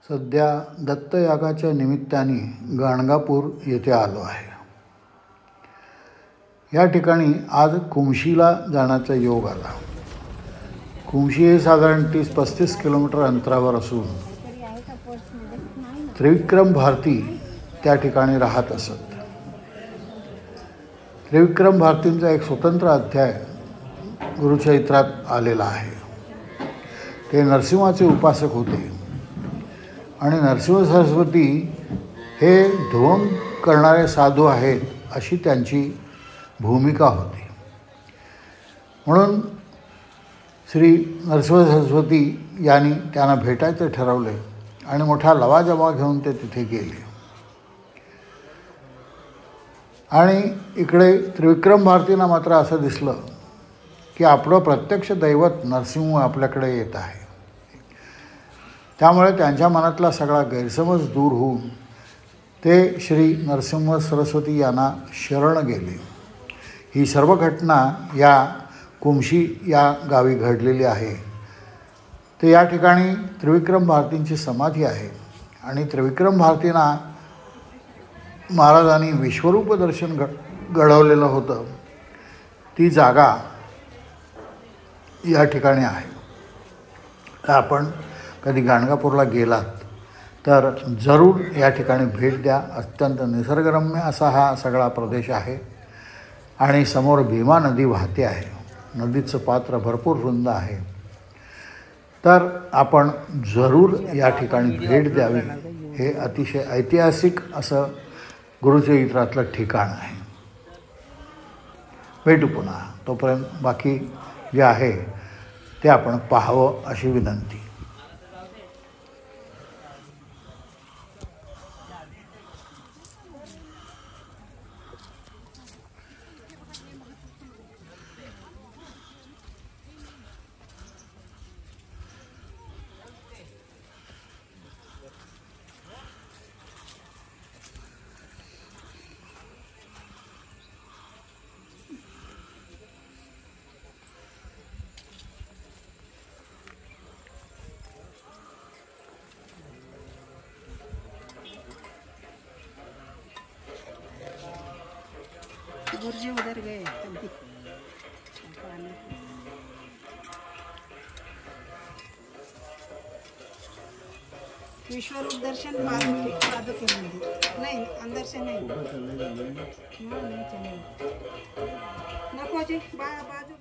सध्या दत्तयागाच्या निमित्ताने गाणगापूर येथे आलो आहे. या ठिकाणी आज कुमशीला जाण्याचा योग आला. कुमशी हे साधारण 30-35 किलोमीटर अंतरावर असून त्रिविक्रम भारती त्या ठिकाणी राहत असत. त्रिविक्रम भारतींचा एक स्वतंत्र अध्याय गुरुचरित्रात आलेला आहे. ते नरसिंहाचे उपासक होते आणि नरसिंह सरस्वती हे ढोंग करणारे साधू आहेत अशी त्यांची भूमिका होती. म्हणून श्री नरसिंह सरस्वती यांनी त्यांना भेटायचे ठरवले आणि मोठा लवाजमा घेऊन ते तिथे गेले. आणि इकडे त्रिविक्रम भारतींना मात्र असं दिसलं की आपलं प्रत्यक्ष दैवत नरसिंह आपल्याकडे येत आहे. त्यामुळे त्यांच्या मनातला सगळा गैरसमज दूर होऊन ते श्री नरसिंह सरस्वती यांना शरण गेले. ही सर्व घटना या कुमशी या गावी घडलेली आहे. ते या ठिकाणी त्रिविक्रम भारतींची समाधी आहे आणि त्रिविक्रम भारतींना महाराजांनी विश्वरूप दर्शन घडवलेलं होतं. ती जागा या ठिकाणी आहे. तर आपण कधी गाणगापूरला गेलात तर जरूर या ठिकाणी भेट द्या. अत्यंत निसर्गरम्य असा हा सगळा प्रदेश आहे आणि समोर भीमा नदी वाहते आहे. नदीचं पात्र भरपूर रुंद आहे. तर आपण जरूर या ठिकाणी भेट द्यावी. हे अतिशय ऐतिहासिक असं गुरुचरित्रातलं ठिकाण आहे. भेटू पुन्हा. तोपर्यंत बाकी जे आहे ते आपण पाहावं अशी विनंती. गुरुजी उधर गए. विश्वरूप दर्शन पादुके मंदिर नहीं, अंदर से नहीं. नको जी बाजू